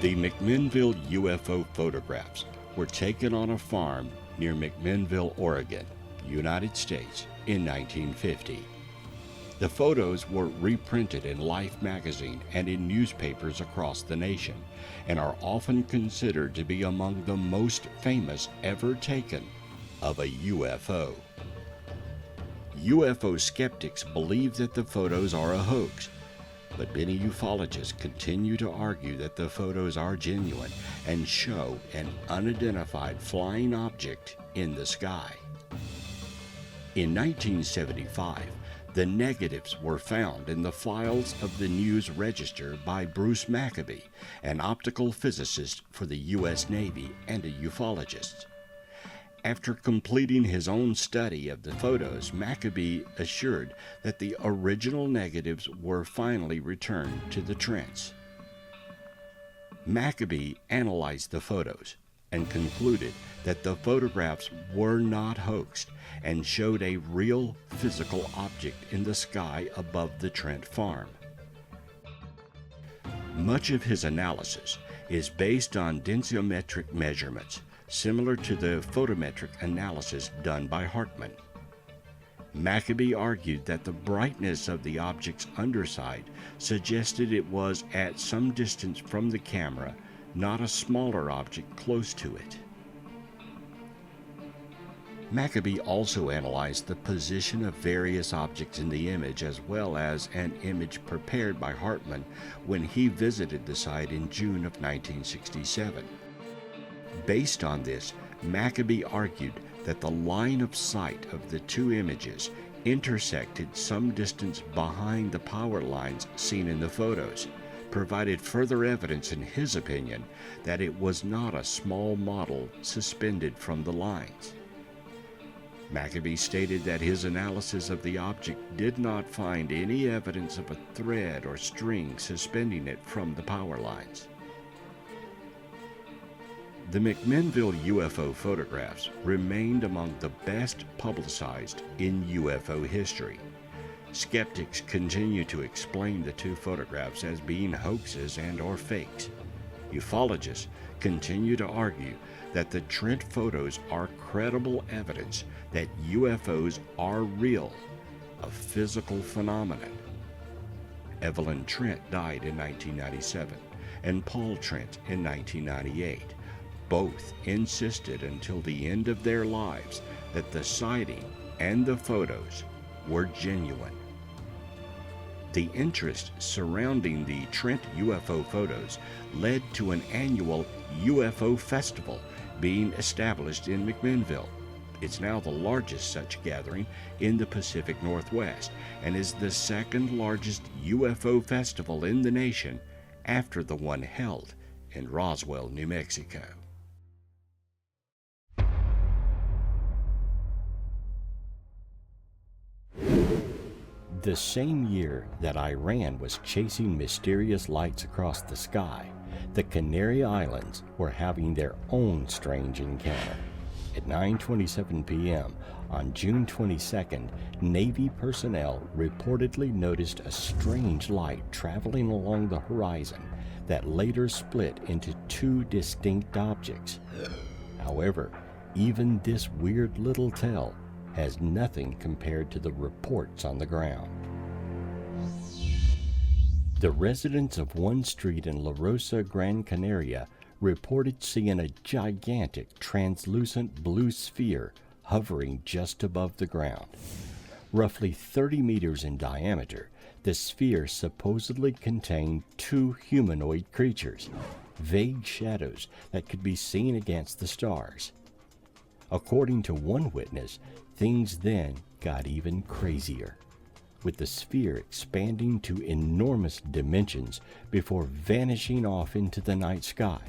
The McMinnville UFO photographs were taken on a farm near McMinnville, Oregon, United States, in 1950. The photos were reprinted in Life magazine and in newspapers across the nation, and are often considered to be among the most famous ever taken of a UFO. UFO skeptics believe that the photos are a hoax, but many ufologists continue to argue that the photos are genuine and show an unidentified flying object in the sky. In 1975, the negatives were found in the files of the News Register by Bruce Maccabee, an optical physicist for the U.S. Navy and a ufologist. After completing his own study of the photos, Maccabee assured that the original negatives were finally returned to the Trents. Maccabee analyzed the photos and concluded that the photographs were not hoaxed and showed a real physical object in the sky above the Trent farm. Much of his analysis is based on densiometric measurements, similar to the photometric analysis done by Hartman. Maccabee argued that the brightness of the object's underside suggested it was at some distance from the camera, not a smaller object close to it. Maccabee also analyzed the position of various objects in the image, as well as an image prepared by Hartman when he visited the site in June of 1967. Based on this, Maccabee argued that the line of sight of the two images intersected some distance behind the power lines seen in the photos, provided further evidence in his opinion that it was not a small model suspended from the lines. Maccabee stated that his analysis of the object did not find any evidence of a thread or string suspending it from the power lines. The McMinnville UFO photographs remained among the best publicized in UFO history. Skeptics continue to explain the two photographs as being hoaxes and/or fakes. Ufologists continue to argue that the Trent photos are credible evidence that UFOs are real, a physical phenomenon. Evelyn Trent died in 1997, and Paul Trent in 1998. Both insisted until the end of their lives that the sighting and the photos were genuine. The interest surrounding the Trent UFO photos led to an annual UFO festival being established in McMinnville. It's now the largest such gathering in the Pacific Northwest and is the second largest UFO festival in the nation after the one held in Roswell, New Mexico. The same year that Iran was chasing mysterious lights across the sky, the Canary Islands were having their own strange encounter. At 9:27 p.m. on June 22nd, Navy personnel reportedly noticed a strange light traveling along the horizon that later split into two distinct objects. However, even this weird little tell has nothing compared to the reports on the ground. The residents of one street in La Rosa, Gran Canaria, reported seeing a gigantic translucent blue sphere hovering just above the ground. Roughly 30 meters in diameter, the sphere supposedly contained two humanoid creatures, vague shadows that could be seen against the stars. According to one witness, things then got even crazier, with the sphere expanding to enormous dimensions before vanishing off into the night sky.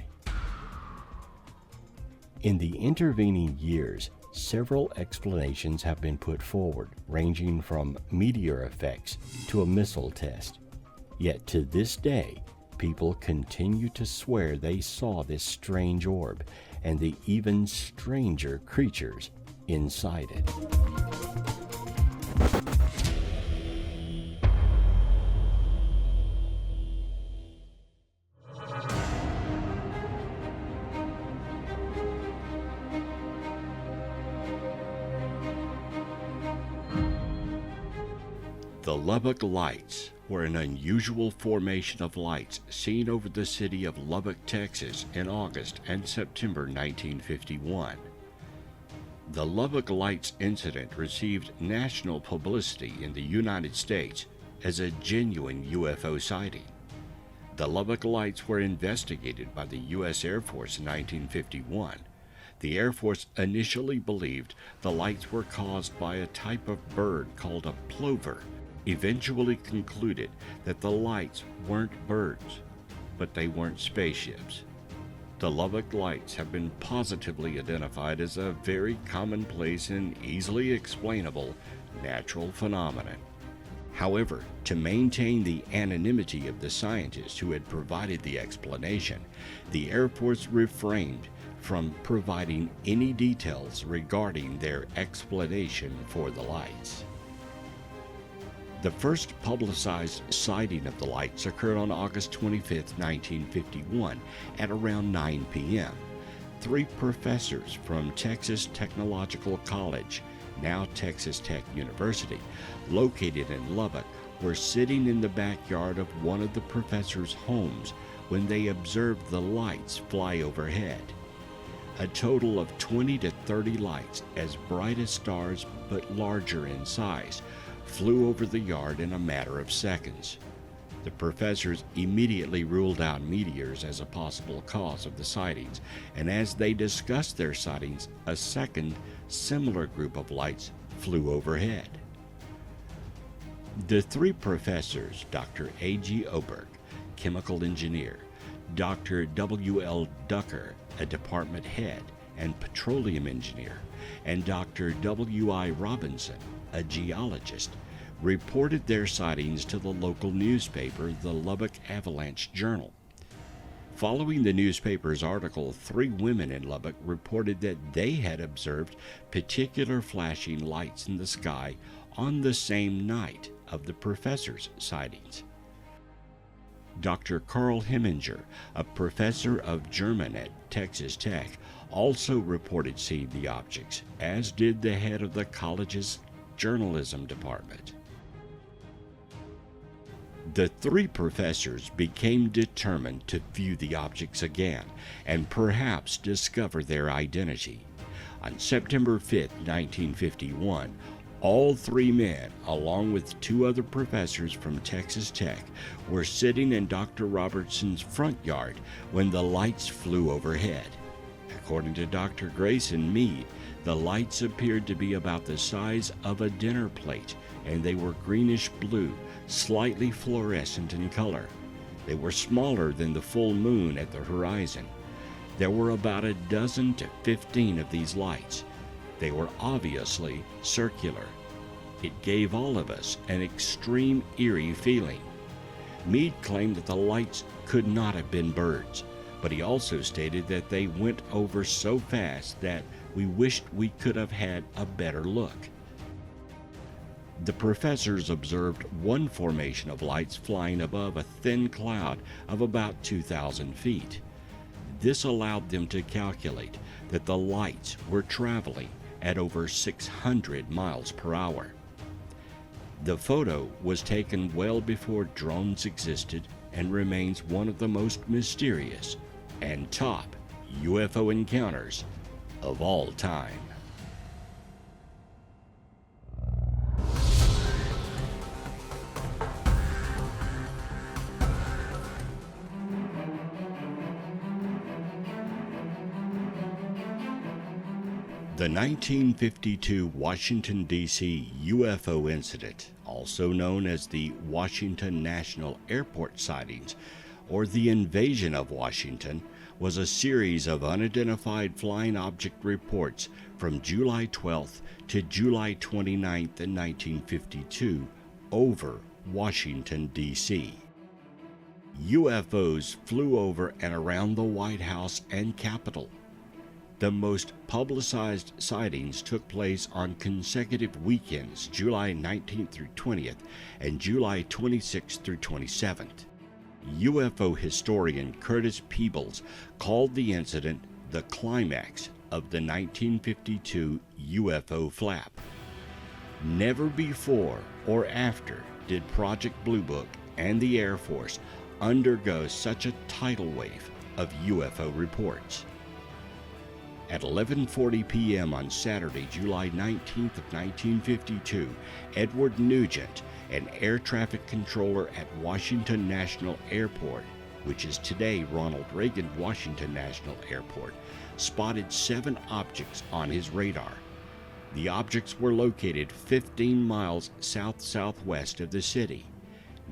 In the intervening years, several explanations have been put forward, ranging from meteor effects to a missile test. Yet to this day, people continue to swear they saw this strange orb and the even stranger creatures inside it. The Lubbock Lights were an unusual formation of lights seen over the city of Lubbock, Texas in August and September 1951. The Lubbock Lights incident received national publicity in the United States as a genuine UFO sighting. The Lubbock Lights were investigated by the U.S. Air Force in 1951. The Air Force initially believed the lights were caused by a type of bird called a plover, eventually concluded that the lights weren't birds, but they weren't spaceships. The Lubbock Lights have been positively identified as a very commonplace and easily explainable natural phenomenon. However, to maintain the anonymity of the scientists who had provided the explanation, the Air Force refrained from providing any details regarding their explanation for the lights. The first publicized sighting of the lights occurred on August 25, 1951, at around 9 p.m. Three professors from Texas Technological College, now Texas Tech University, located in Lubbock, were sitting in the backyard of one of the professors' homes when they observed the lights fly overhead. A total of 20 to 30 lights, as bright as stars but larger in size, flew over the yard in a matter of seconds. The professors immediately ruled out meteors as a possible cause of the sightings, and as they discussed their sightings, a second, similar group of lights flew overhead. The three professors, Dr. A.G. Oberg, chemical engineer, Dr. W.L. Ducker, a department head and petroleum engineer, and Dr. W.I. Robinson, a geologist, reported their sightings to the local newspaper, the Lubbock Avalanche Journal. Following the newspaper's article, three women in Lubbock reported that they had observed particular flashing lights in the sky on the same night of the professor's sightings. Dr. Carl Heminger, a professor of German at Texas Tech, also reported seeing the objects, as did the head of the college's journalism department. The three professors became determined to view the objects again and perhaps discover their identity. On September 5, 1951, all three men, along with two other professors from Texas Tech, were sitting in Dr. Robertson's front yard when the lights flew overhead. According to Dr. Grayson Mead, the lights appeared to be about the size of a dinner plate, and they were greenish blue, slightly fluorescent in color. They were smaller than the full moon at the horizon. There were about a dozen to 15 of these lights. They were obviously circular. It gave all of us an extreme eerie feeling. Mead claimed that the lights could not have been birds, but he also stated that they went over so fast that we wished we could have had a better look. The professors observed one formation of lights flying above a thin cloud of about 2,000 feet. This allowed them to calculate that the lights were traveling at over 600 miles per hour. The photo was taken well before drones existed and remains one of the most mysterious and top UFO encounters of all time. The 1952 Washington, D.C. UFO incident, also known as the Washington National Airport sightings, or the invasion of Washington, was a series of unidentified flying object reports from July 12th to July 29th in 1952 over Washington, D.C. UFOs flew over and around the White House and Capitol. The most publicized sightings took place on consecutive weekends, July 19th through 20th and July 26th through 27th. UFO historian Curtis Peebles called the incident the climax of the 1952 UFO flap. Never before or after did Project Blue Book and the Air Force undergo such a tidal wave of UFO reports. At 11:40 p.m. on Saturday, July 19th of 1952, Edward Nugent, an air traffic controller at Washington National Airport, which is today Ronald Reagan Washington National Airport, spotted 7 objects on his radar. The objects were located 15 miles south-southwest of the city.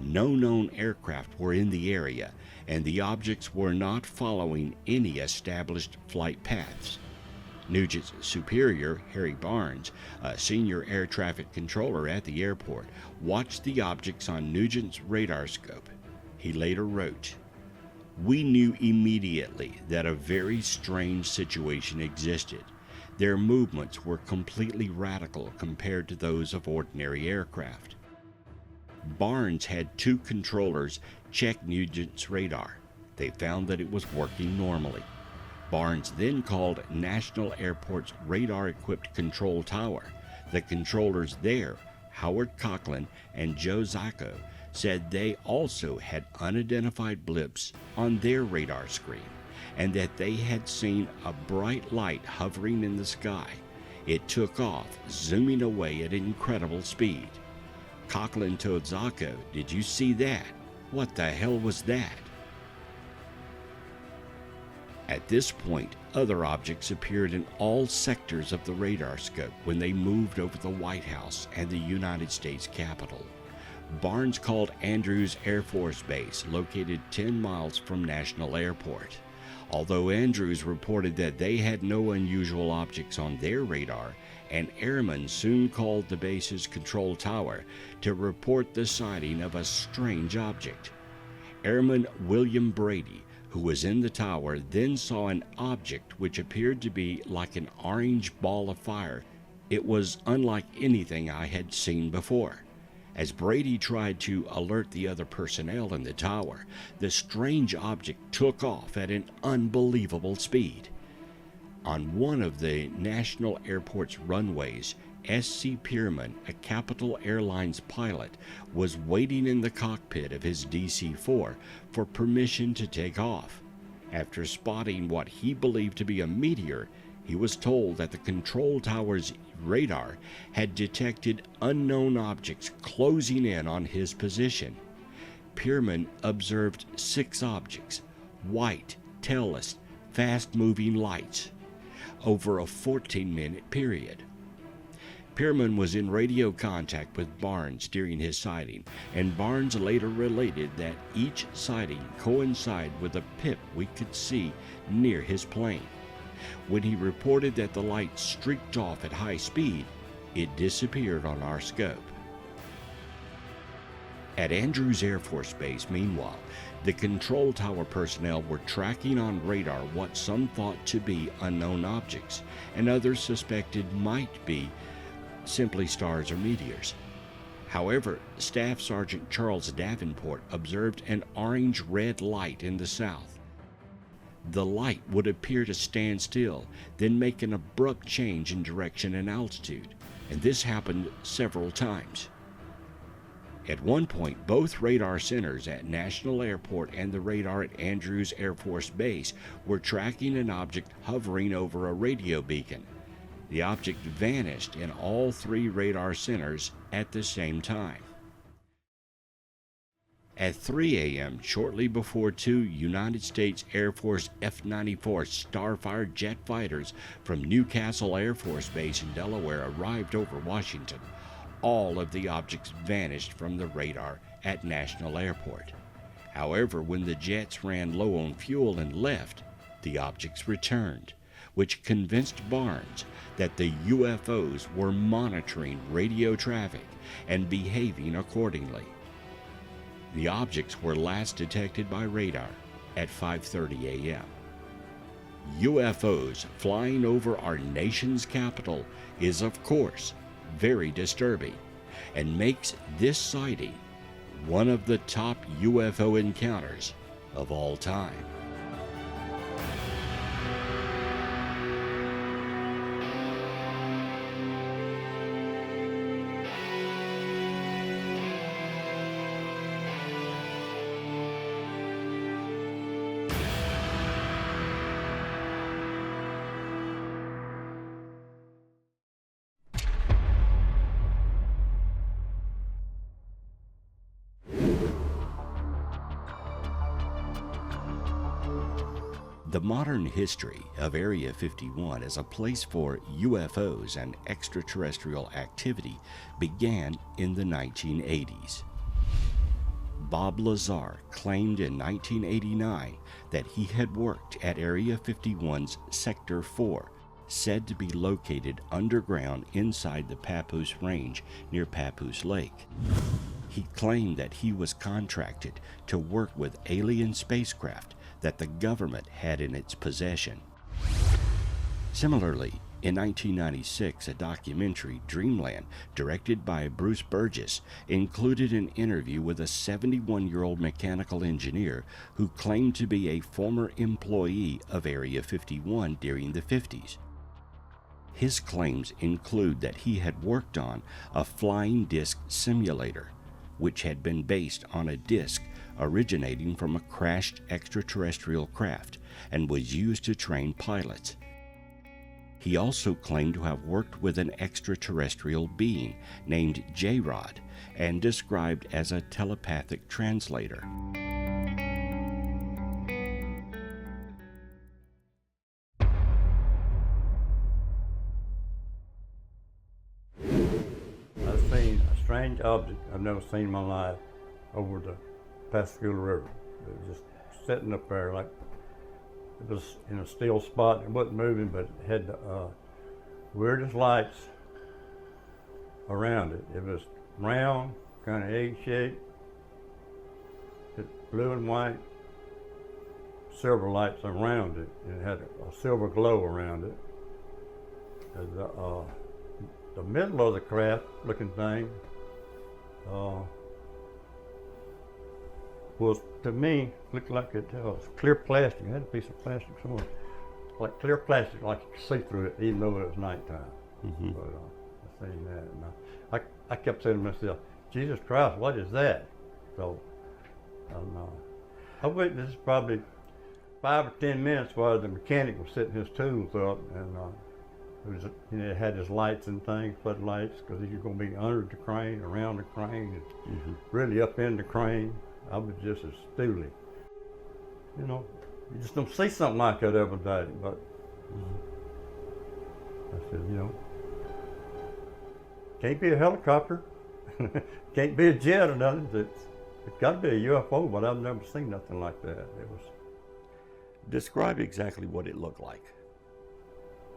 No known aircraft were in the area, and the objects were not following any established flight paths. Nugent's superior, Harry Barnes, a senior air traffic controller at the airport, watched the objects on Nugent's radar scope. He later wrote, "We knew immediately that a very strange situation existed. Their movements were completely radical compared to those of ordinary aircraft." Barnes had 2 controllers check Nugent's radar. They found that it was working normally. Barnes then called National Airport's radar-equipped control tower. The controllers there, Howard Coughlin and Joe Zacco, said they also had unidentified blips on their radar screen, and that they had seen a bright light hovering in the sky. It took off, zooming away at incredible speed. Coughlin told Zacco, "Did you see that? What the hell was that?" At this point, other objects appeared in all sectors of the radar scope when they moved over the White House and the United States Capitol. Barnes called Andrews Air Force Base, located 10 miles from National Airport. Although Andrews reported that they had no unusual objects on their radar, an airman soon called the base's control tower to report the sighting of a strange object. Airman William Brady, who was in the tower, then saw an object which appeared to be like an orange ball of fire. It was unlike anything I had seen before. As Brady tried to alert the other personnel in the tower, the strange object took off at an unbelievable speed. On one of the National Airport's runways, S.C. Pierman, a Capital Airlines pilot, was waiting in the cockpit of his DC-4 for permission to take off. After spotting what he believed to be a meteor, he was told that the control tower's radar had detected unknown objects closing in on his position. Pierman observed 6 objects, white, tailless, fast-moving lights, over a 14-minute period. Pierman was in radio contact with Barnes during his sighting, and Barnes later related that each sighting coincided with a pip we could see near his plane. When he reported that the light streaked off at high speed, it disappeared on our scope. At Andrews Air Force Base, meanwhile, the control tower personnel were tracking on radar what some thought to be unknown objects, and others suspected might be simply stars or meteors. However, Staff Sergeant Charles Davenport observed an orange-red light in the south. The light would appear to stand still, then make an abrupt change in direction and altitude, and this happened several times. At one point, both radar centers at National Airport and the radar at Andrews Air Force Base were tracking an object hovering over a radio beacon. The object vanished in all 3 radar centers at the same time. At 3 a.m., shortly before 2 United States Air Force F-94 Starfire jet fighters from Newcastle Air Force Base in Delaware arrived over Washington, all of the objects vanished from the radar at National Airport. However, when the jets ran low on fuel and left, the objects returned, which convinced Barnes that the UFOs were monitoring radio traffic and behaving accordingly. The objects were last detected by radar at 5:30 a.m. UFOs flying over our nation's capital is, of course, very disturbing and makes this sighting one of the top UFO encounters of all time. The modern history of Area 51 as a place for UFOs and extraterrestrial activity began in the 1980s. Bob Lazar claimed in 1989 that he had worked at Area 51's Sector 4, said to be located underground inside the Papoose Range near Papoose Lake. He claimed that he was contracted to work with alien spacecraft that the government had in its possession. Similarly, in 1996, a documentary, Dreamland, directed by Bruce Burgess, included an interview with a 71-year-old mechanical engineer who claimed to be a former employee of Area 51 during the 50s. His claims include that he had worked on a flying disc simulator, which had been based on a disc originating from a crashed extraterrestrial craft and was used to train pilots. He also claimed to have worked with an extraterrestrial being named J-Rod and described as a telepathic translator. I've seen a strange object I've never seen in my life over the Pascagoula River. It was just sitting up there like it was in a still spot. It wasn't moving, but it had the weirdest lights around it. It was round, kind of egg-shaped, blue and white, silver lights around it, and it had a silver glow around it. The middle of the craft looking thing was, to me, looked like it was clear plastic. It had a piece of plastic somewhere, like clear plastic, like you could see through it, even though it was nighttime. Mm-hmm. But I seen that, and I kept saying to myself, Jesus Christ, what is that? So, I witnessed probably 5 or 10 minutes while the mechanic was setting his tools up, and it was, it had his lights and things, floodlights, because he was going to be under the crane, around the crane, and really up in the crane. I was just as stooly. You know, you just don't see something like that every day, but I said, you know, can't be a helicopter, can't be a jet or nothing. It's got to be a UFO, but I've never seen nothing like that. It was. Describe exactly what it looked like.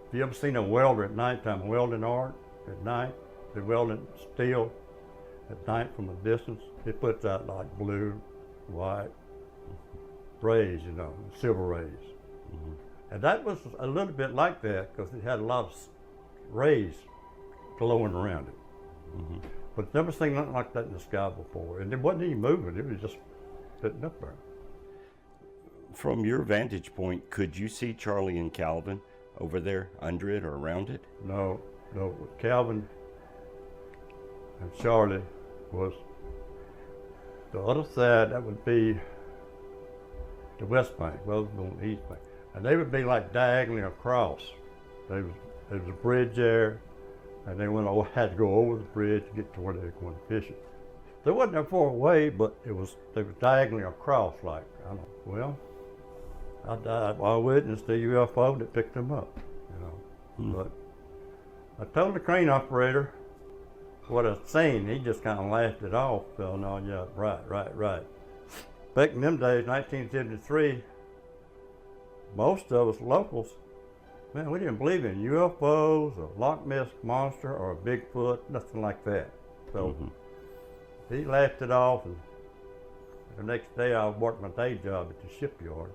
Have you ever seen a welder at nighttime, welding art at night? They're welding steel at night from a distance. It puts out like blue, white rays, you know, silver rays. And that was a little bit like that because it had a lot of rays glowing around it. But never seen nothing like that in the sky before. And it wasn't even moving, it was just sitting up there. From your vantage point, could you see Charlie and Calvin over there, under it or around it? No. Calvin and Charlie was the other side. That would be the west bank, well, on the east bank. And they would be like diagonally across. There was a bridge there, and they had to go over the bridge to get to where they were going fishing. They wasn't that far away, but they were diagonally across, like, I don't know. Well, I witnessed the UFO that picked them up, you know. But I told the crane operator what I'd seen. He just kind of laughed it off. So, no, yeah, right. Back in them days, 1973, most of us locals, man, we didn't believe in UFOs, a Loch Ness monster, or a Bigfoot, nothing like that. So he laughed it off, and the next day I worked my day job at the shipyard.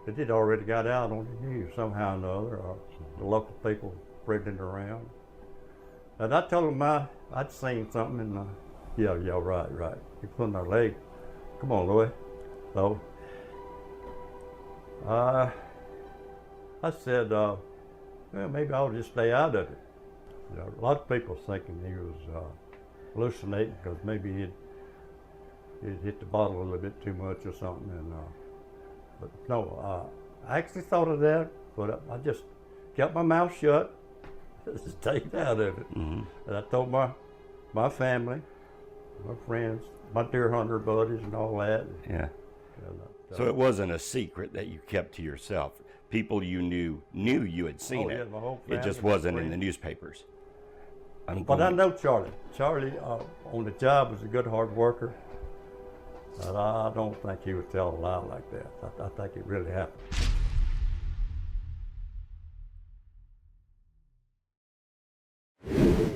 It had already got out on the news somehow or another, or the local people spreading it around. And I told them I'd seen something, and yeah, right. He put on our leg. Come on, Louis. So I said, well, maybe I'll just stay out of it. You know, a lot of people thinking he was hallucinating because maybe he'd hit the bottle a little bit too much or something. And but no, I actually thought of that, but I just kept my mouth shut, stayed out of it. And I told my family, my friends, my deer hunter buddies and all that. Yeah. So it wasn't a secret that you kept to yourself. People you knew you had seen Oh, it. yeah, my whole It just family was wasn't in free. the newspapers. But I know Charlie. Charlie on the job was a good hard worker. But I don't think he would tell a lie like that. I think it really happened.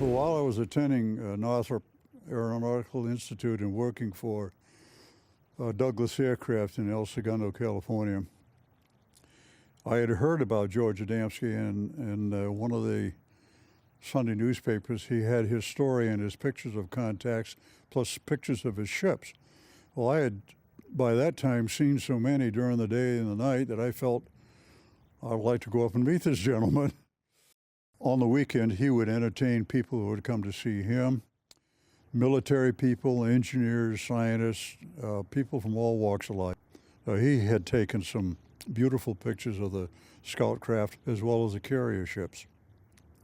Well, while I was attending Northrop Aeronautical Institute and working for Douglas Aircraft in El Segundo, California, I had heard about George Adamski in one of the Sunday newspapers. He had his story and his pictures of contacts plus pictures of his ships. Well, I had by that time seen so many during the day and the night that I felt I'd like to go up and meet this gentleman. On the weekend, he would entertain people who would come to see him, military people, engineers, scientists, people from all walks of life. He had taken some beautiful pictures of the scout craft as well as the carrier ships.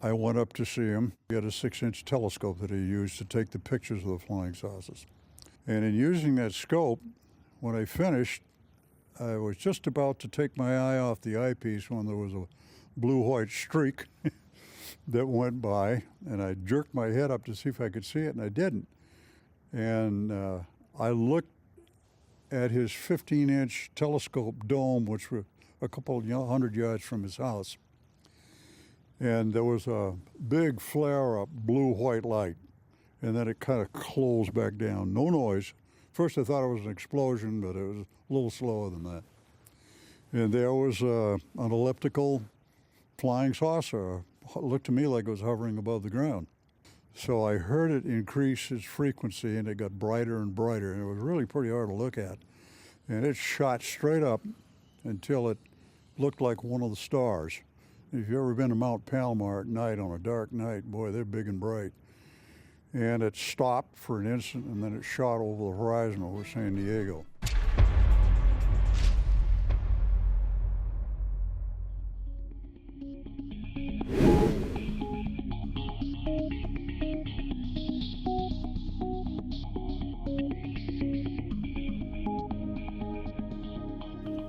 I went up to see him. He had a 6-inch telescope that he used to take the pictures of the flying saucers. And in using that scope, when I finished, I was just about to take my eye off the eyepiece when there was a blue-white streak that went by, and I jerked my head up to see if I could see it, and I didn't. And I looked at his 15-inch telescope dome, which was a couple of 100 yards from his house. And there was a big flare-up blue-white light, and then it kind of closed back down. No noise. First I thought it was an explosion, but it was a little slower than that. And there was an elliptical flying saucer. It looked to me like it was hovering above the ground. So I heard it increase its frequency, and it got brighter and brighter, and it was really pretty hard to look at. And it shot straight up until it looked like one of the stars. If you've ever been to Mount Palomar at night on a dark night, boy, they're big and bright. And it stopped for an instant, and then it shot over the horizon over San Diego.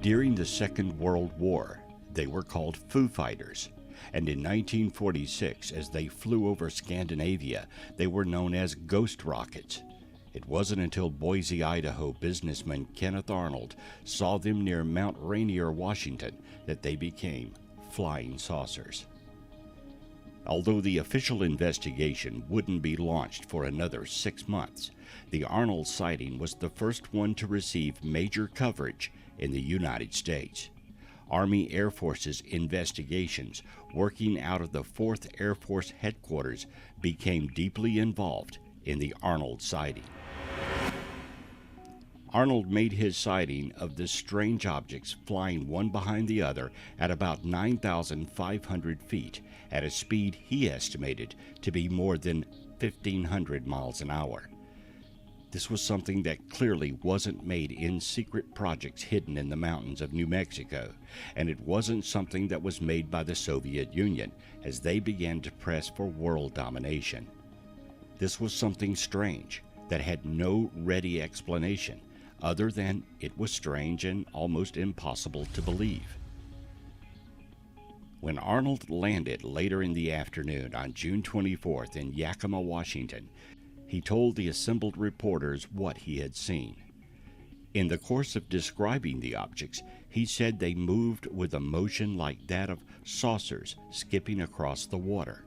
During the Second World War, they were called Foo Fighters, and in 1946, as they flew over Scandinavia, they were known as ghost rockets. It wasn't until Boise, Idaho businessman Kenneth Arnold saw them near Mount Rainier, Washington, that they became flying saucers. Although the official investigation wouldn't be launched for another 6 months, the Arnold sighting was the first one to receive major coverage in the United States. Army Air Force's investigations, working out of the 4th Air Force Headquarters, became deeply involved in the Arnold sighting. Arnold made his sighting of the strange objects flying one behind the other at about 9,500 feet at a speed he estimated to be more than 1,500 miles an hour. This was something that clearly wasn't made in secret projects hidden in the mountains of New Mexico, and it wasn't something that was made by the Soviet Union as they began to press for world domination. This was something strange that had no ready explanation other than it was strange and almost impossible to believe. When Arnold landed later in the afternoon on June 24th in Yakima, Washington, he told the assembled reporters what he had seen. In the course of describing the objects, he said they moved with a motion like that of saucers skipping across the water.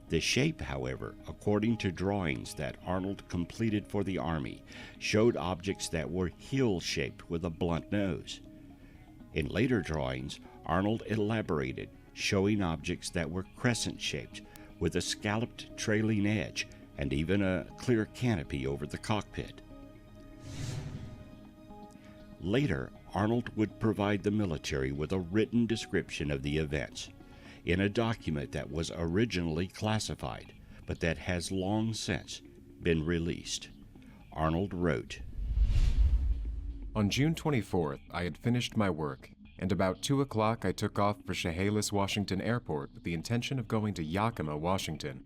The shape, however, according to drawings that Arnold completed for the Army, showed objects that were heel-shaped with a blunt nose. In later drawings, Arnold elaborated, showing objects that were crescent-shaped with a scalloped trailing edge and even a clear canopy over the cockpit. Later, Arnold would provide the military with a written description of the events in a document that was originally classified, but that has long since been released. Arnold wrote, "On June 24th, I had finished my work, and about 2 o'clock I took off for Chehalis, Washington Airport with the intention of going to Yakima, Washington.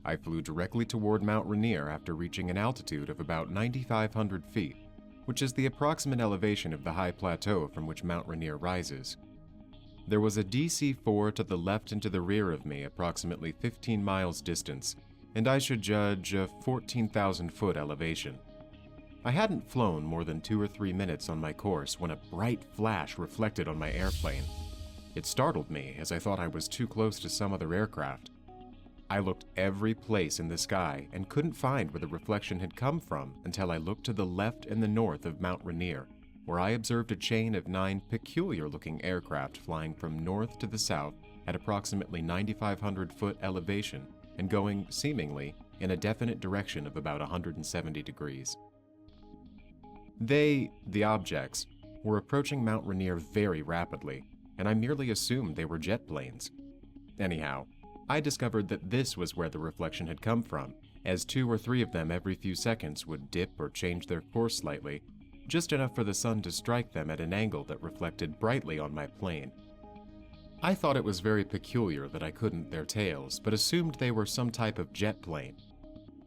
I flew directly toward Mount Rainier after reaching an altitude of about 9,500 feet, which is the approximate elevation of the high plateau from which Mount Rainier rises. There was a DC-4 to the left and to the rear of me, approximately 15 miles distance, and I should judge a 14,000-foot elevation. I hadn't flown more than 2 or 3 minutes on my course when a bright flash reflected on my airplane. It startled me, as I thought I was too close to some other aircraft. I looked every place in the sky and couldn't find where the reflection had come from until I looked to the left and the north of Mount Rainier, where I observed a chain of 9 peculiar-looking aircraft flying from north to the south at approximately 9,500-foot elevation and going, seemingly, in a definite direction of about 170 degrees. The objects, were approaching Mount Rainier very rapidly, and I merely assumed they were jet planes. Anyhow, I discovered that this was where the reflection had come from, as 2 or 3 of them every few seconds would dip or change their course slightly, just enough for the sun to strike them at an angle that reflected brightly on my plane. I thought it was very peculiar that I couldn't their tails, but assumed they were some type of jet plane.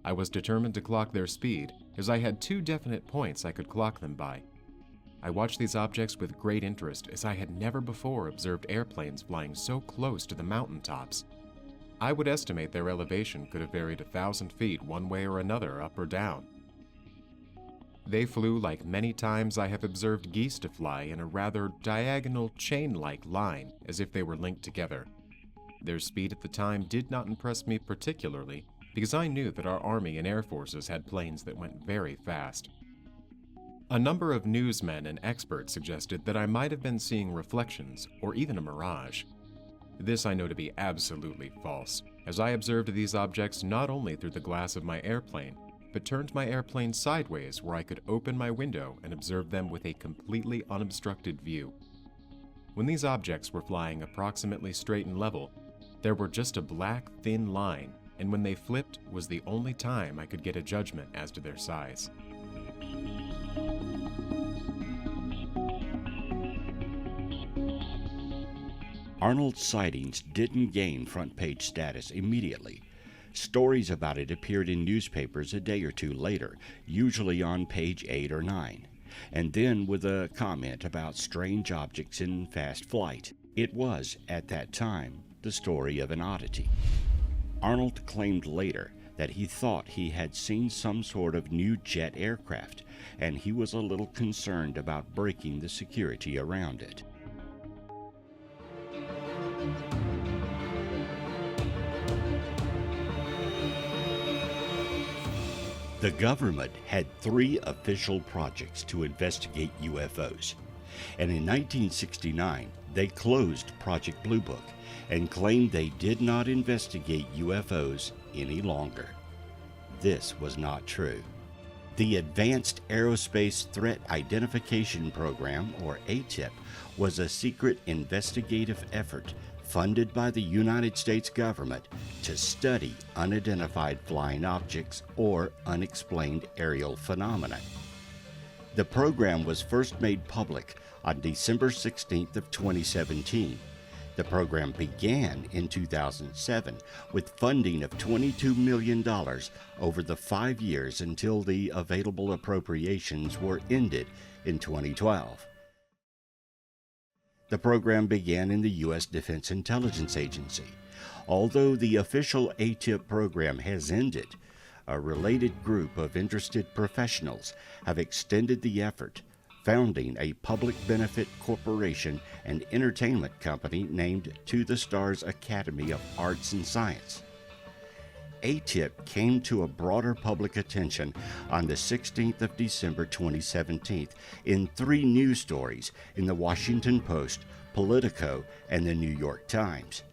I was determined to clock their speed, as I had 2 definite points I could clock them by. I watched these objects with great interest, as I had never before observed airplanes flying so close to the mountaintops. I would estimate their elevation could have varied 1,000 feet one way or another, up or down. They flew like many times I have observed geese to fly in a rather diagonal chain-like line, as if they were linked together. Their speed at the time did not impress me particularly, because I knew that our Army and Air Forces had planes that went very fast. A number of newsmen and experts suggested that I might have been seeing reflections, or even a mirage. This I know to be absolutely false, as I observed these objects not only through the glass of my airplane, but turned my airplane sideways where I could open my window and observe them with a completely unobstructed view. When these objects were flying approximately straight and level, there were just a black, thin line, and when they flipped was the only time I could get a judgment as to their size. Arnold's sightings didn't gain front-page status immediately. Stories about it appeared in newspapers a day or two later, usually on page 8 or 9, and then with a comment about strange objects in fast flight. It was, at that time, the story of an oddity. Arnold claimed later that he thought he had seen some sort of new jet aircraft, and he was a little concerned about breaking the security around it. The government had 3 official projects to investigate UFOs, and in 1969 they closed Project Blue Book and claimed they did not investigate UFOs any longer. This was not true. The Advanced Aerospace Threat Identification Program, or ATIP, was a secret investigative effort funded by the United States government to study unidentified flying objects or unexplained aerial phenomena. The program was first made public on December 16th of 2017. The program began in 2007 with funding of $22 million over the 5 years until the available appropriations were ended in 2012. The program began in the U.S. Defense Intelligence Agency. Although the official ATIP program has ended, a related group of interested professionals have extended the effort, founding a public benefit corporation and entertainment company named To the Stars Academy of Arts and Science. ATIP came to a broader public attention on the 16th of December 2017 in 3 news stories in the Washington Post, Politico, and the New York Times.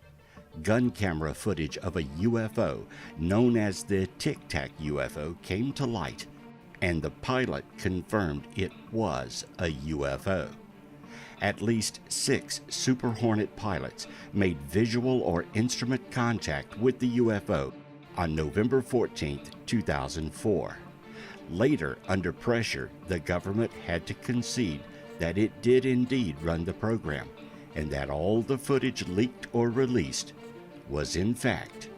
Gun camera footage of a UFO known as the Tic Tac UFO came to light, and the pilot confirmed it was a UFO. At least 6 Super Hornet pilots made visual or instrument contact with the UFO on November 14, 2004. Later, under pressure, the government had to concede that it did indeed run the program, and that all the footage leaked or released was in fact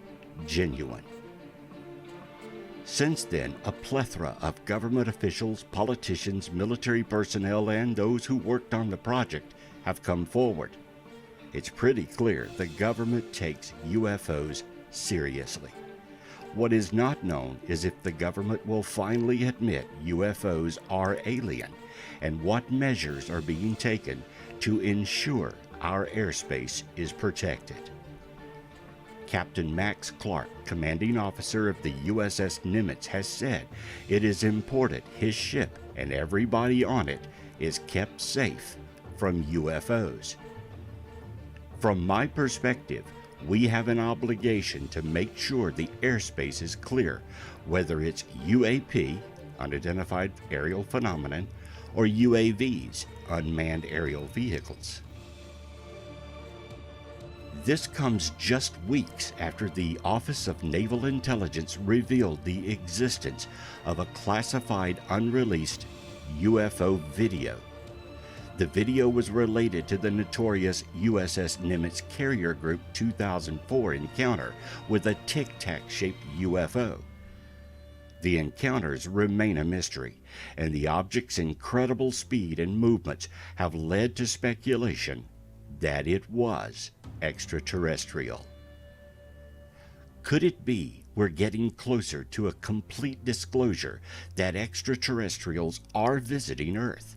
genuine. Since then, a plethora of government officials, politicians, military personnel, and those who worked on the project have come forward. It's pretty clear the government takes UFOs seriously. What is not known is if the government will finally admit UFOs are alien and what measures are being taken to ensure our airspace is protected. Captain Max Clark, commanding officer of the USS Nimitz, has said it is important his ship and everybody on it is kept safe from UFOs. From my perspective, we have an obligation to make sure the airspace is clear, whether it's UAP, unidentified aerial phenomenon, or UAVs, unmanned aerial vehicles. This comes just weeks after the Office of Naval Intelligence revealed the existence of a classified, unreleased UFO video. The video was related to the notorious USS Nimitz Carrier Group 2004 encounter with a tic-tac-shaped UFO. The encounters remain a mystery, and the object's incredible speed and movements have led to speculation that it was extraterrestrial. Could it be we're getting closer to a complete disclosure that extraterrestrials are visiting Earth?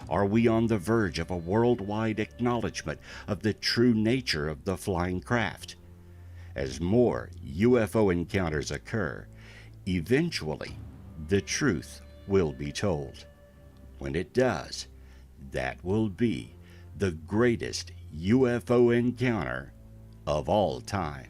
Are we on the verge of a worldwide acknowledgement of the true nature of the flying craft? As more UFO encounters occur, eventually the truth will be told. When it does, that will be the greatest UFO encounter of all time.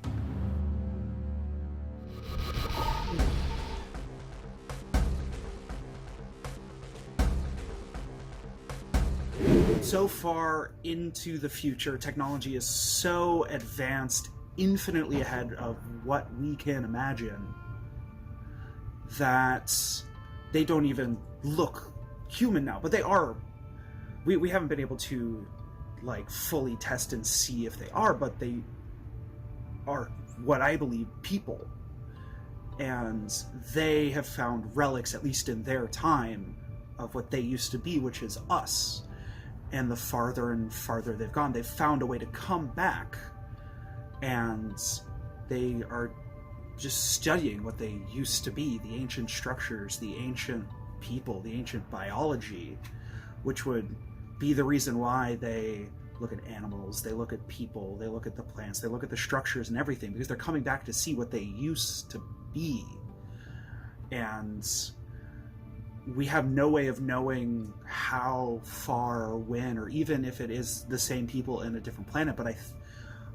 So far into the future, technology is so advanced, infinitely ahead of what we can imagine, that they don't even look human now. But they are. We haven't been able to like fully test and see if they are, but they are what I believe people. And they have found relics, at least in their time, of what they used to be, which is us. And the farther and farther they've gone, they've found a way to come back, and they are just studying what they used to be, the ancient structures, the ancient people, the ancient biology, which would be the reason why they look at animals, they look at people, they look at the plants, they look at the structures and everything, because they're coming back to see what they used to be. And we have no way of knowing how far or when, or even if it is the same people in a different planet, but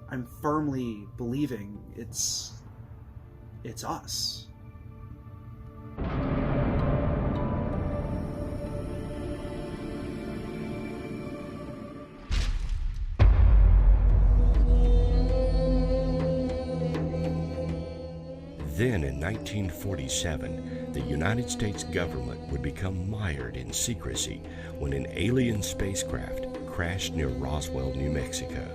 I'm firmly believing it's us. Then in 1947, the United States government would become mired in secrecy when an alien spacecraft crashed near Roswell, New Mexico.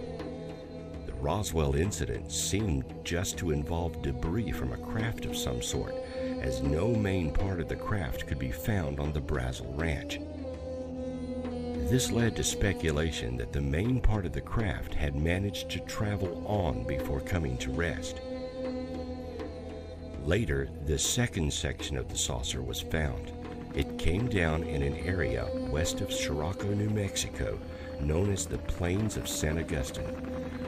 The Roswell incident seemed just to involve debris from a craft of some sort, as no main part of the craft could be found on the Brazel Ranch. This led to speculation that the main part of the craft had managed to travel on before coming to rest. Later, the second section of the saucer was found. It came down in an area west of Sirocco, New Mexico, known as the Plains of San Agustin,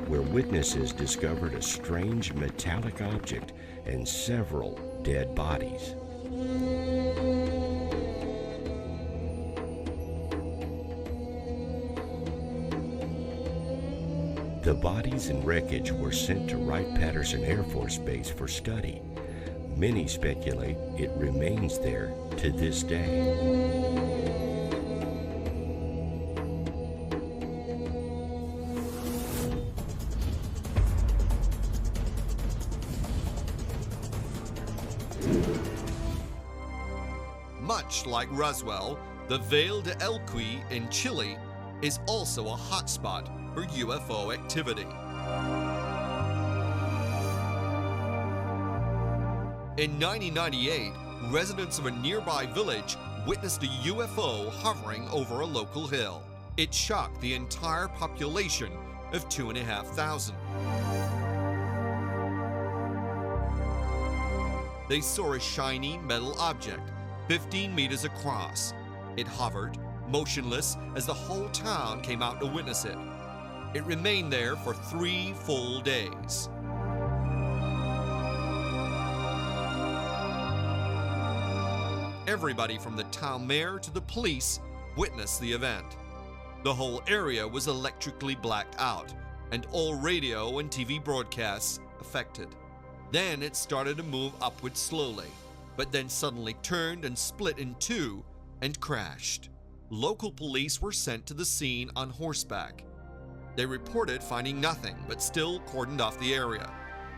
where witnesses discovered a strange metallic object and several dead bodies. The bodies and wreckage were sent to Wright-Patterson Air Force Base for study. Many speculate it remains there to this day. Much like Roswell, the Valle de Elqui in Chile is also a hotspot for UFO activity. In 1998, residents of a nearby village witnessed a UFO hovering over a local hill. It shocked the entire population of 2,500. They saw a shiny metal object 15 meters across. It hovered, motionless, as the whole town came out to witness it. It remained there for 3 full days. Everybody from the town mayor to the police witnessed the event. The whole area was electrically blacked out, and all radio and TV broadcasts affected. Then it started to move upward slowly, but then suddenly turned and split in two and crashed. Local police were sent to the scene on horseback. They reported finding nothing, but still cordoned off the area.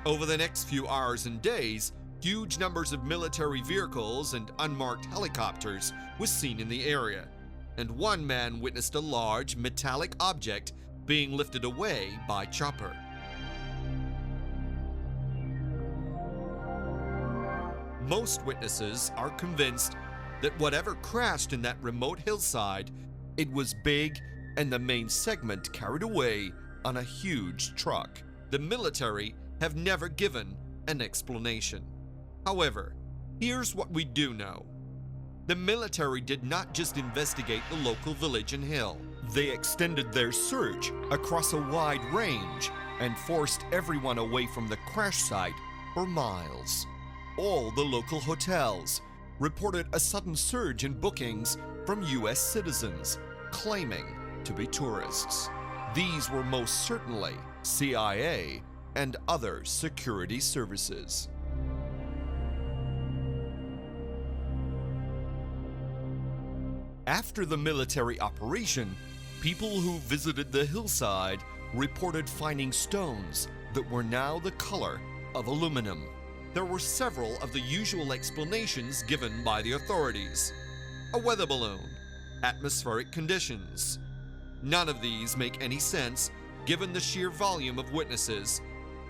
Over the next few hours and days, huge numbers of military vehicles and unmarked helicopters was seen in the area, and one man witnessed a large metallic object being lifted away by chopper. Most witnesses are convinced that whatever crashed in that remote hillside, it was big and the main segment carried away on a huge truck. The military have never given an explanation. However, here's what we do know. The military did not just investigate the local village and hill. They extended their search across a wide range and forced everyone away from the crash site for miles. All the local hotels reported a sudden surge in bookings from U.S. citizens claiming to be tourists. These were most certainly CIA and other security services. After the military operation, people who visited the hillside reported finding stones that were now the color of aluminum. There were several of the usual explanations given by the authorities. A weather balloon, atmospheric conditions. None of these make any sense given the sheer volume of witnesses,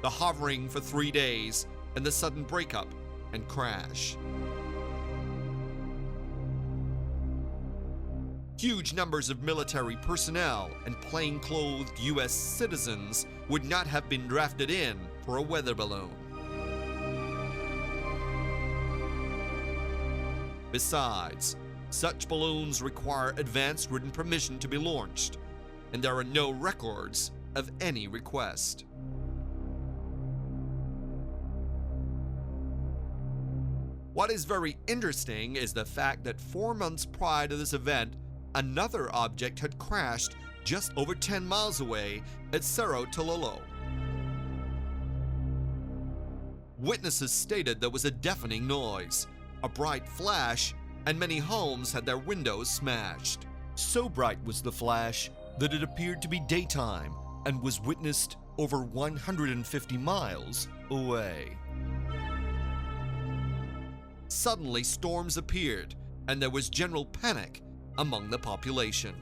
the hovering for 3 days, and the sudden breakup and crash. Huge numbers of military personnel and plain-clothed U.S. citizens would not have been drafted in for a weather balloon. Besides, such balloons require advance written permission to be launched, and there are no records of any request. What is very interesting is the fact that 4 months prior to this event, another object had crashed just over 10 miles away at Cerro Tololo. Witnesses stated there was a deafening noise, a bright flash, and many homes had their windows smashed. So bright was the flash that it appeared to be daytime and was witnessed over 150 miles away. Suddenly, storms appeared, and there was general panic among the population.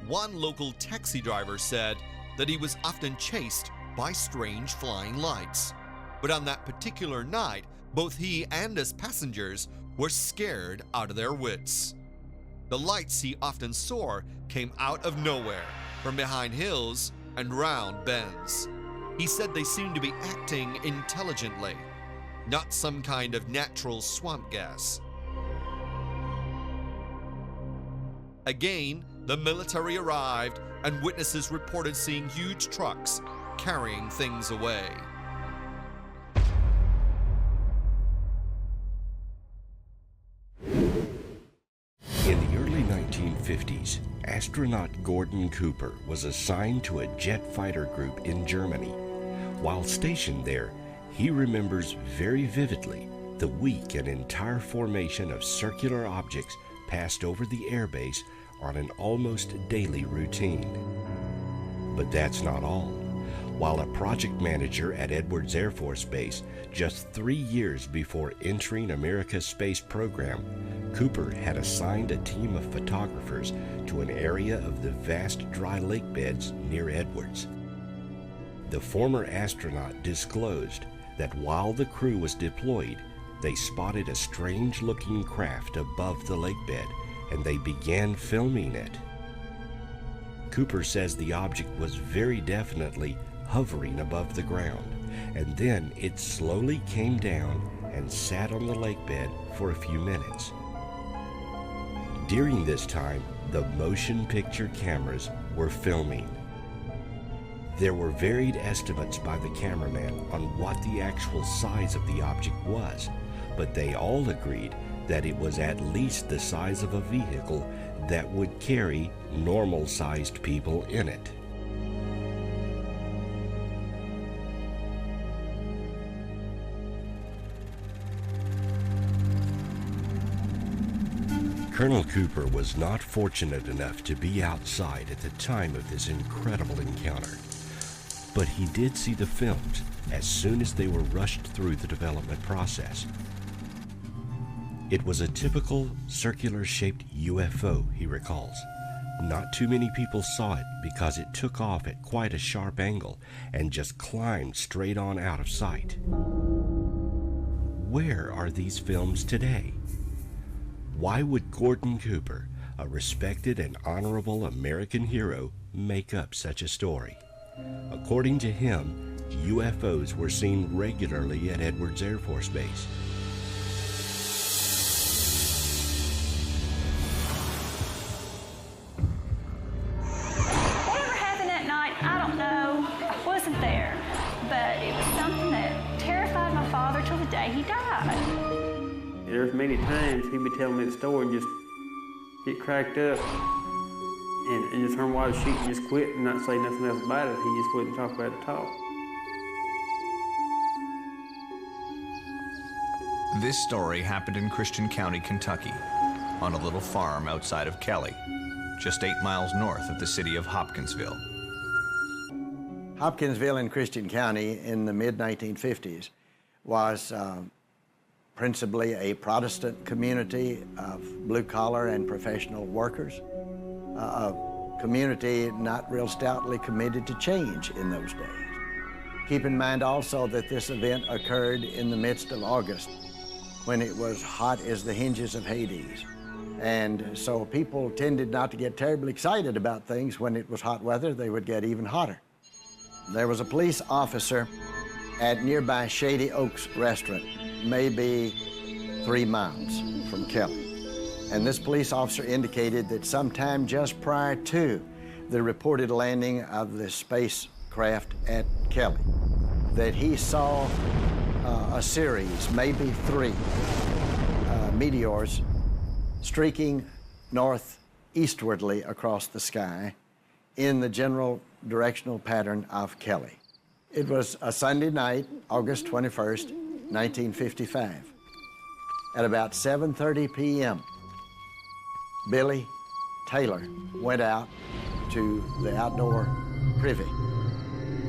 One local taxi driver said that he was often chased by strange flying lights, but on that particular night, both he and his passengers were scared out of their wits. The lights he often saw came out of nowhere, from behind hills and round bends. He said they seemed to be acting intelligently, not some kind of natural swamp gas. Again, the military arrived, and witnesses reported seeing huge trucks carrying things away. In the early 1950s, astronaut Gordon Cooper was assigned to a jet fighter group in Germany. While stationed there, he remembers very vividly the weak and entire formation of circular objects passed over the airbase on an almost daily routine. But that's not all. While a project manager at Edwards Air Force Base, just 3 years before entering America's space program, Cooper had assigned a team of photographers to an area of the vast dry lake beds near Edwards. The former astronaut disclosed that while the crew was deployed, they spotted a strange-looking craft above the lake bed, and they began filming it. Cooper says the object was very definitely hovering above the ground, and then it slowly came down and sat on the lake bed for a few minutes. During this time, the motion picture cameras were filming. There were varied estimates by the cameraman on what the actual size of the object was, but they all agreed that it was at least the size of a vehicle that would carry normal-sized people in it. Colonel Cooper was not fortunate enough to be outside at the time of this incredible encounter, but he did see the films as soon as they were rushed through the development process. It was a typical circular-shaped UFO, he recalls. Not too many people saw it because it took off at quite a sharp angle and just climbed straight on out of sight. Where are these films today? Why would Gordon Cooper, a respected and honorable American hero, make up such a story? According to him, UFOs were seen regularly at Edwards Air Force Base. Whatever happened that night, I don't know. I wasn't there. But it was something that terrified my father till the day he died. There's many times he'd be telling me the story and just get cracked up and just turn white sheet and just quit and not say nothing else about it. He just wouldn't talk about it at all. This story happened in Christian County, Kentucky, on a little farm outside of Kelly, just 8 miles north of the city of Hopkinsville. Hopkinsville in Christian County in the mid-1950s was principally a Protestant community of blue-collar and professional workers, a community not real stoutly committed to change in those days. Keep in mind also that this event occurred in the midst of August, when it was hot as the hinges of Hades. And so people tended not to get terribly excited about things. When it was hot weather, they would get even hotter. There was a police officer at nearby Shady Oaks restaurant, maybe 3 miles from Kelly. And this police officer indicated that sometime just prior to the reported landing of the spacecraft at Kelly, that he saw a series, maybe 3 meteors streaking northeastwardly across the sky in the general directional pattern of Kelly. It was a Sunday night, August 21st, 1955. At about 7:30 p.m., Billy Taylor went out to the outdoor privy,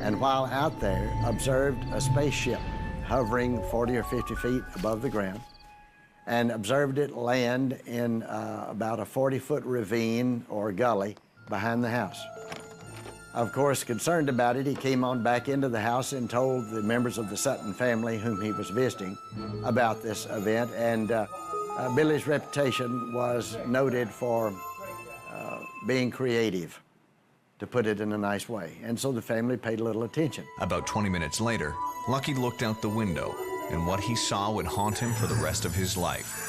and while out there, observed a spaceship hovering 40 or 50 feet above the ground, and observed it land in about a 40-foot ravine or gully behind the house. Of course, concerned about it, he came on back into the house and told the members of the Sutton family whom he was visiting about this event, and Billy's reputation was noted for being creative, to put it in a nice way, and so the family paid little attention. About 20 minutes later, Lucky looked out the window, and what he saw would haunt him for the rest of his life.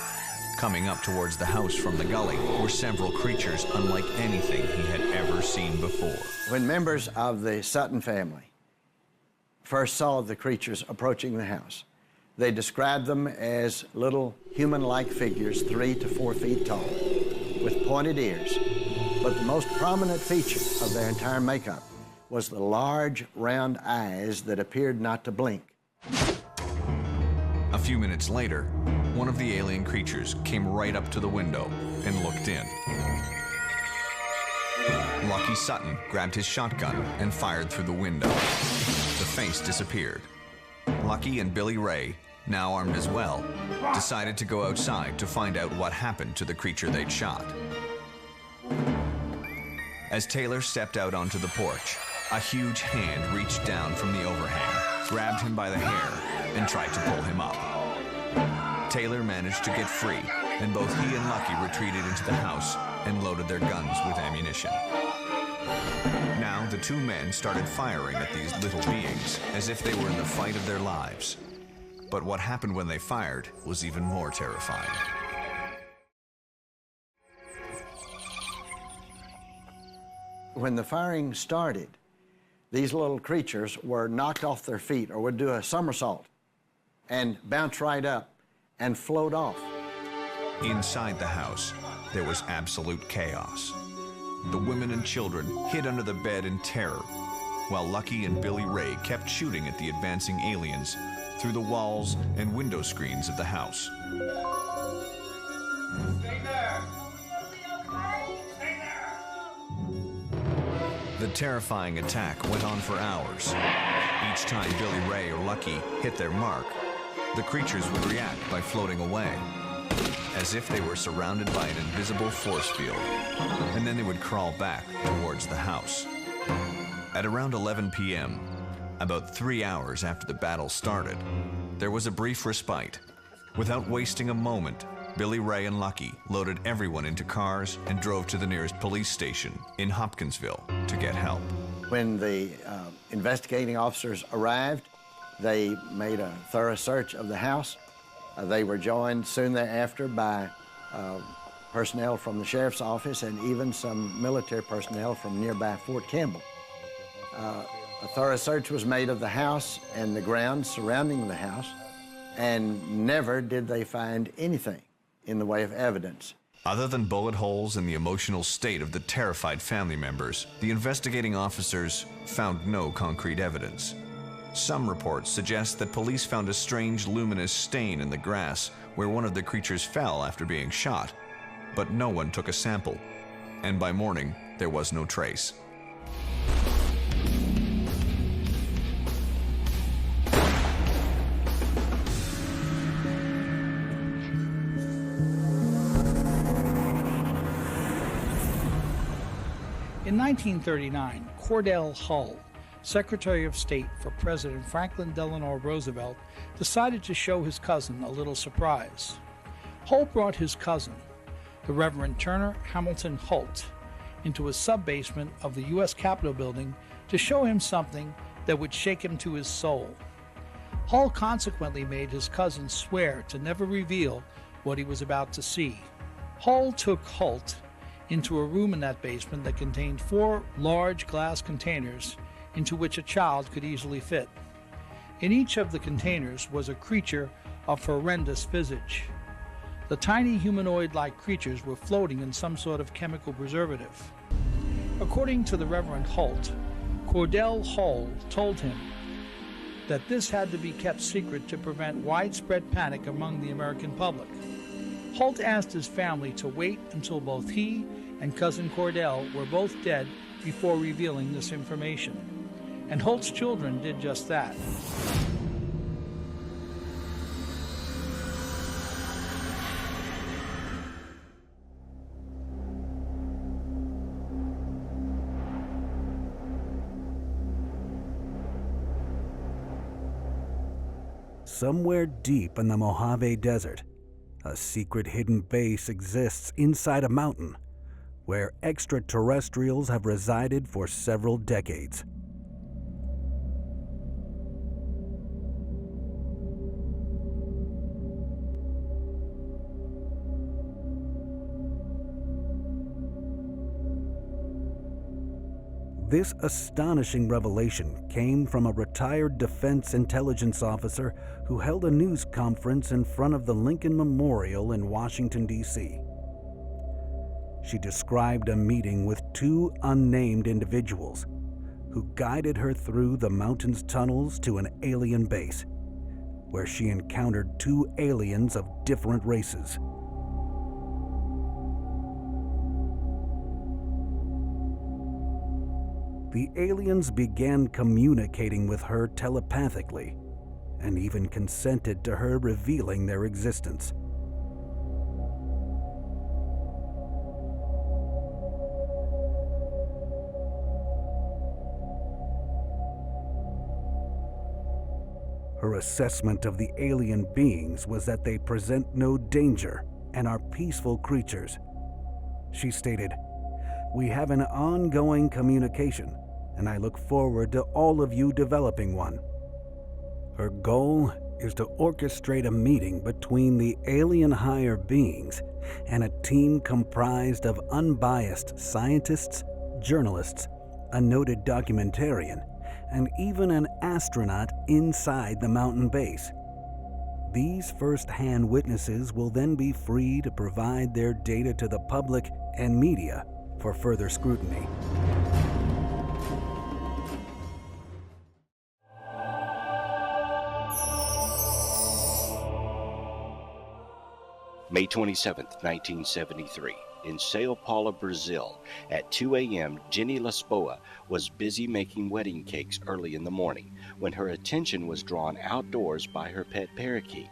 Coming up towards the house from the gully were several creatures unlike anything he had ever seen before. When members of the Sutton family first saw the creatures approaching the house, they described them as little human-like figures, 3 to 4 feet tall, with pointed ears. But the most prominent feature of their entire makeup was the large, round eyes that appeared not to blink. A few minutes later, one of the alien creatures came right up to the window and looked in. Lucky Sutton grabbed his shotgun and fired through the window. The face disappeared. Lucky and Billy Ray, now armed as well, decided to go outside to find out what happened to the creature they'd shot. As Taylor stepped out onto the porch, a huge hand reached down from the overhang, grabbed him by the hair, and tried to pull him up. Taylor managed to get free, and both he and Lucky retreated into the house and loaded their guns with ammunition. Now the two men started firing at these little beings as if they were in the fight of their lives. But what happened when they fired was even more terrifying. When the firing started, these little creatures were knocked off their feet or would do a somersault and bounce right up and float off. Inside the house, there was absolute chaos. The women and children hid under the bed in terror, while Lucky and Billy Ray kept shooting at the advancing aliens through the walls and window screens of the house. Stay there! The terrifying attack went on for hours. Each time Billy Ray or Lucky hit their mark, the creatures would react by floating away, as if they were surrounded by an invisible force field, and then they would crawl back towards the house. At around 11 p.m., about 3 hours after the battle started, there was a brief respite. Without wasting a moment, Billy Ray and Lucky loaded everyone into cars and drove to the nearest police station in Hopkinsville to get help. When the investigating officers arrived, they made a thorough search of the house. They were joined soon thereafter by personnel from the sheriff's office and even some military personnel from nearby Fort Campbell. A thorough search was made of the house and the grounds surrounding the house, and never did they find anything in the way of evidence. Other than bullet holes and the emotional state of the terrified family members, the investigating officers found no concrete evidence. Some reports suggest that police found a strange luminous stain in the grass where one of the creatures fell after being shot, but no one took a sample, and by morning there was no trace. In 1939, Cordell Hull, Secretary of State for President Franklin Delano Roosevelt, decided to show his cousin a little surprise. Hull brought his cousin, the Reverend Turner Hamilton Holt, into a sub-basement of the U.S. Capitol building to show him something that would shake him to his soul. Hull consequently made his cousin swear to never reveal what he was about to see. Hull took Holt into a room in that basement that contained 4 large glass containers into which a child could easily fit. In each of the containers was a creature of horrendous visage. The tiny humanoid-like creatures were floating in some sort of chemical preservative. According to the Reverend Holt, Cordell Hull told him that this had to be kept secret to prevent widespread panic among the American public. Holt asked his family to wait until both he and cousin Cordell were both dead before revealing this information. And Holt's children did just that. Somewhere deep in the Mojave Desert, a secret hidden base exists inside a mountain where extraterrestrials have resided for several decades. This astonishing revelation came from a retired defense intelligence officer who held a news conference in front of the Lincoln Memorial in Washington, D.C. She described a meeting with 2 unnamed individuals who guided her through the mountain's tunnels to an alien base, where she encountered 2 aliens of different races. The aliens began communicating with her telepathically and even consented to her revealing their existence. Her Her assessment of the alien beings was that they present no danger and are peaceful creatures. She stated, "We have an ongoing communication, and I look forward to all of you developing one." Her goal is to orchestrate a meeting between the alien higher beings and a team comprised of unbiased scientists, journalists, a noted documentarian, and even an astronaut inside the mountain base. These first-hand witnesses will then be free to provide their data to the public and media for further scrutiny. May 27, 1973, in Sao Paulo, Brazil, at 2 a.m., Jenny Lisboa was busy making wedding cakes early in the morning when her attention was drawn outdoors by her pet parakeet.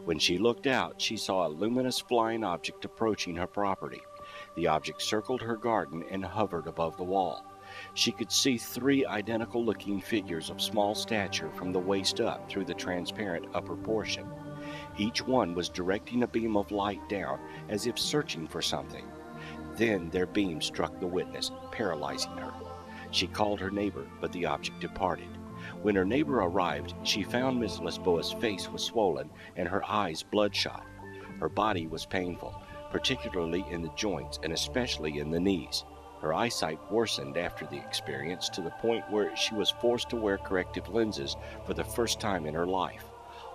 When she looked out, she saw a luminous flying object approaching her property. The object circled her garden and hovered above the wall. She could see 3 identical-looking figures of small stature from the waist up through the transparent upper portion. Each one was directing a beam of light down as if searching for something. Then their beam struck the witness, paralyzing her. She called her neighbor, but the object departed. When her neighbor arrived, she found Miss Lisboa's face was swollen and her eyes bloodshot. Her body was painful, particularly in the joints and especially in the knees. Her eyesight worsened after the experience to the point where she was forced to wear corrective lenses for the first time in her life.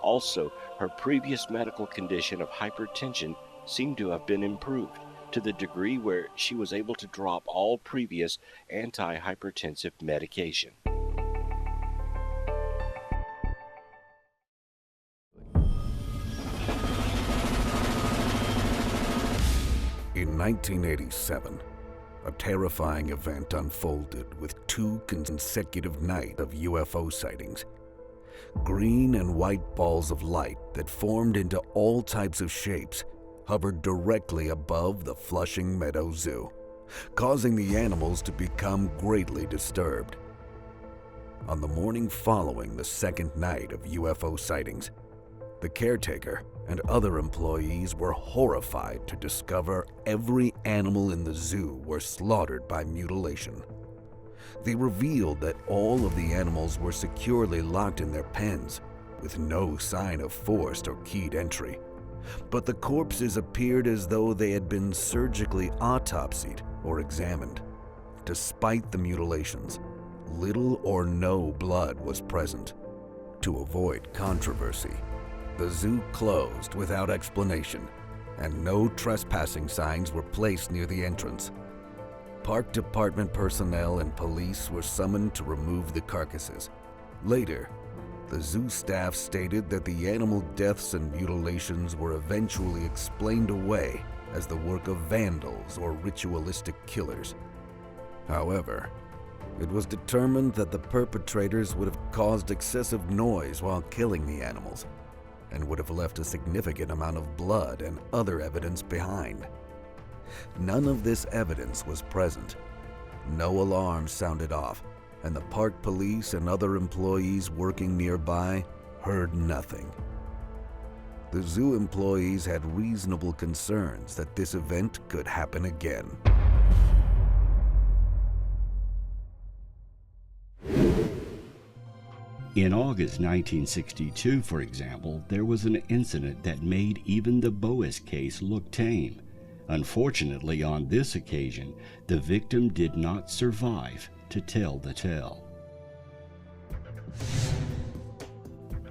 Also, her previous medical condition of hypertension seemed to have been improved to the degree where she was able to drop all previous anti-hypertensive medication. In 1987, a terrifying event unfolded with 2 consecutive nights of UFO sightings. Green and white balls of light that formed into all types of shapes hovered directly above the Flushing Meadow Zoo, causing the animals to become greatly disturbed. On the morning following the second night of UFO sightings, the caretaker and other employees were horrified to discover every animal in the zoo were slaughtered by mutilation. They revealed that all of the animals were securely locked in their pens, with no sign of forced or keyed entry. But the corpses appeared as though they had been surgically autopsied or examined. Despite the mutilations, little or no blood was present. To avoid controversy, the zoo closed without explanation, and no trespassing signs were placed near the entrance. Park department personnel and police were summoned to remove the carcasses. Later, the zoo staff stated that the animal deaths and mutilations were eventually explained away as the work of vandals or ritualistic killers. However, it was determined that the perpetrators would have caused excessive noise while killing the animals, and would have left a significant amount of blood and other evidence behind. None of this evidence was present. No alarms sounded off, and the park police and other employees working nearby heard nothing. The zoo employees had reasonable concerns that this event could happen again. In August 1962, for example, there was an incident that made even the Boas case look tame. Unfortunately, on this occasion, the victim did not survive to tell the tale.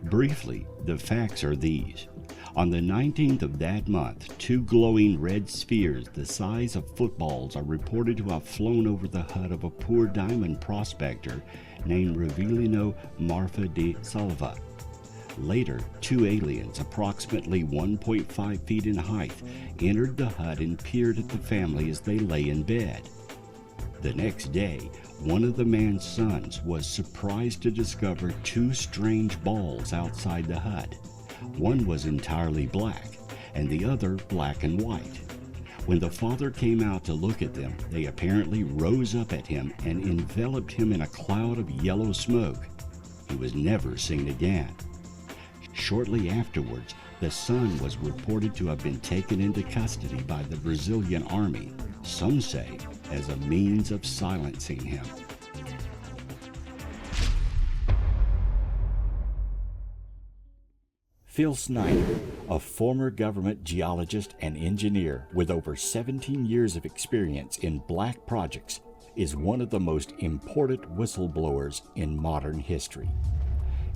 Briefly, the facts are these. On the 19th of that month, 2 glowing red spheres the size of footballs are reported to have flown over the hut of a poor diamond prospector named Revelino Marfa de Salva. Later, 2 aliens, approximately 1.5 feet in height, entered the hut and peered at the family as they lay in bed. The next day, one of the man's sons was surprised to discover 2 strange balls outside the hut. One was entirely black, and the other black and white. When the father came out to look at them, they apparently rose up at him and enveloped him in a cloud of yellow smoke. He was never seen again. Shortly afterwards, the son was reported to have been taken into custody by the Brazilian army, some say as a means of silencing him. Phil Snyder, a former government geologist and engineer with over 17 years of experience in black projects, is one of the most important whistleblowers in modern history.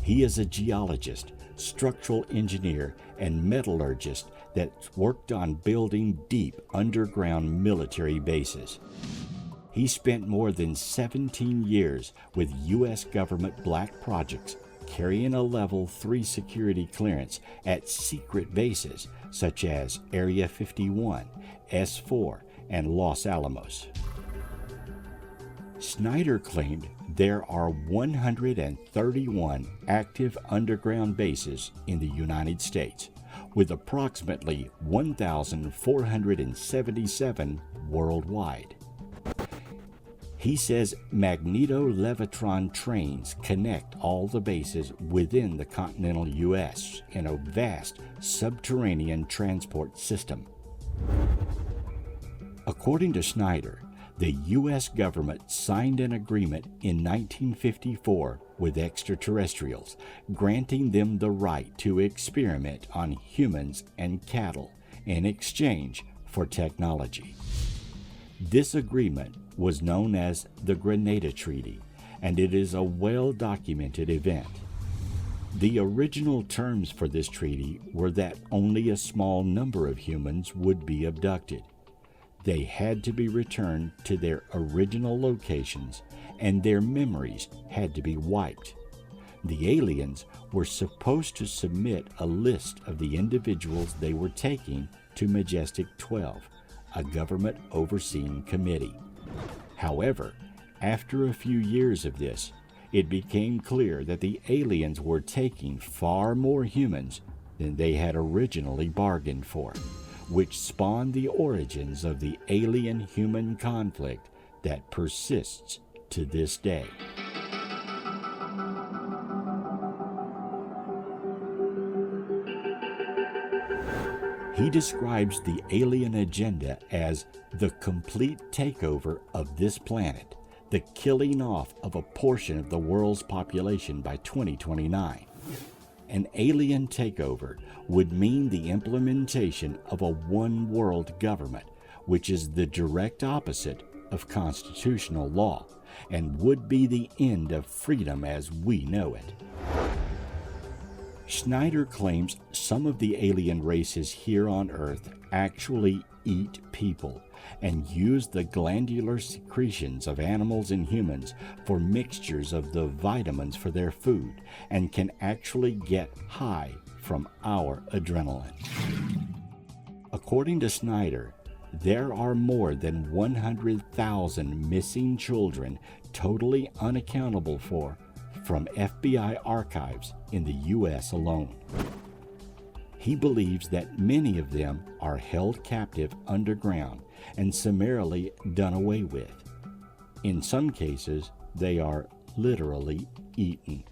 He is a geologist, structural engineer, and metallurgist that's worked on building deep underground military bases. He spent more than 17 years with U.S. government black projects, carrying a level 3 security clearance at secret bases such as Area 51, S4, and Los Alamos. Snyder claimed there are 131 active underground bases in the United States, with approximately 1,477 worldwide. He says magneto-levitron trains connect all the bases within the continental U.S. in a vast subterranean transport system. According to Snyder, the U.S. government signed an agreement in 1954 with extraterrestrials, granting them the right to experiment on humans and cattle in exchange for technology. This agreement was known as the Grenada Treaty, and it is a well-documented event. The original terms for this treaty were that only a small number of humans would be abducted. They had to be returned to their original locations, and their memories had to be wiped. The aliens were supposed to submit a list of the individuals they were taking to Majestic 12, a government overseeing committee. However, after a few years of this, it became clear that the aliens were taking far more humans than they had originally bargained for, which spawned the origins of the alien-human conflict that persists to this day. He describes the alien agenda as the complete takeover of this planet, the killing off of a portion of the world's population by 2029. An alien takeover would mean the implementation of a one-world government, which is the direct opposite of constitutional law, and would be the end of freedom as we know it. Snyder claims some of the alien races here on Earth actually eat people and use the glandular secretions of animals and humans for mixtures of the vitamins for their food, and can actually get high from our adrenaline. According to Snyder, there are more than 100,000 missing children totally unaccountable for from FBI archives in the U.S. alone. He believes that many of them are held captive underground and summarily done away with. In some cases, they are literally eaten.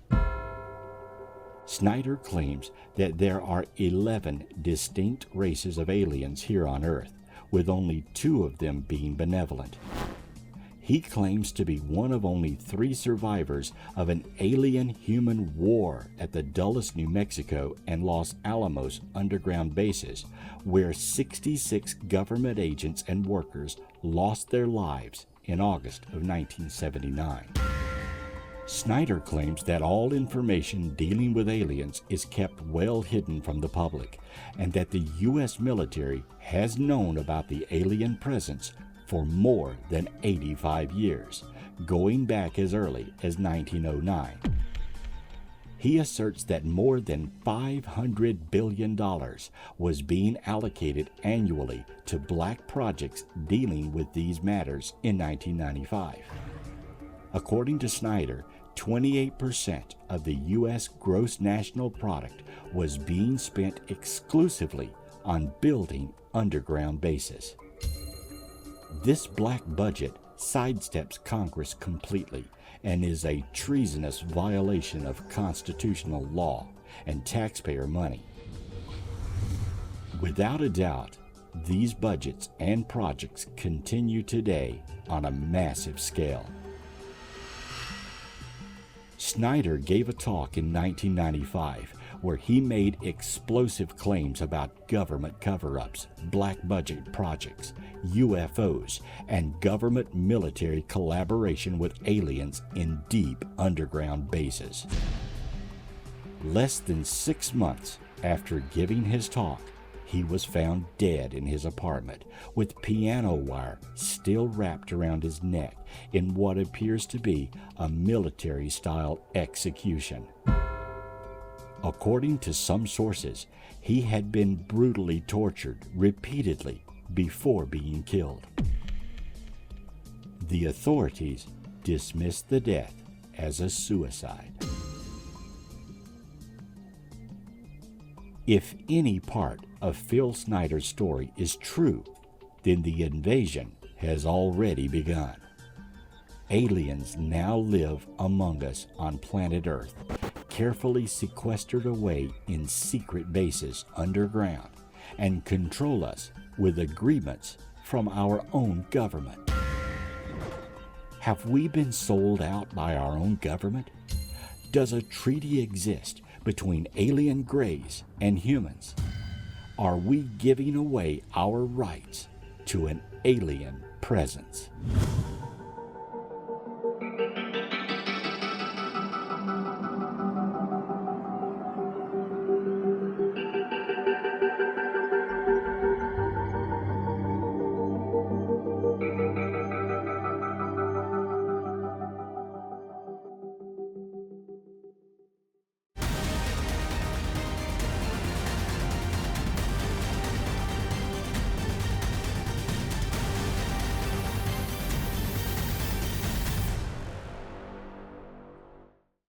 Snyder claims that there are 11 distinct races of aliens here on Earth, with only 2 of them being benevolent. He claims to be one of only 3 survivors of an alien-human war at the Dulles, New Mexico and Los Alamos underground bases, where 66 government agents and workers lost their lives in August of 1979. Snyder claims that all information dealing with aliens is kept well hidden from the public, and that the U.S. military has known about the alien presence for more than 85 years, going back as early as 1909. He asserts that more than $500 billion was being allocated annually to black projects dealing with these matters in 1995. According to Snyder, 28% of the U.S. gross national product was being spent exclusively on building underground bases. This black budget sidesteps Congress completely and is a treasonous violation of constitutional law, and taxpayer money. Without a doubt, these budgets and projects continue today on a massive scale. Snyder gave a talk in 1995 where he made explosive claims about government cover-ups, black budget projects, UFOs, and government military collaboration with aliens in deep underground bases. Less than 6 months after giving his talk, he was found dead in his apartment with piano wire still wrapped around his neck in what appears to be a military-style execution. According to some sources, he had been brutally tortured repeatedly before being killed. The authorities dismissed the death as a suicide. If any part of Phil Snyder's story is true, then the invasion has already begun. Aliens now live among us on planet Earth, carefully sequestered away in secret bases underground, and control us with agreements from our own government. Have we been sold out by our own government? Does a treaty exist between alien greys and humans? Are we giving away our rights to an alien presence?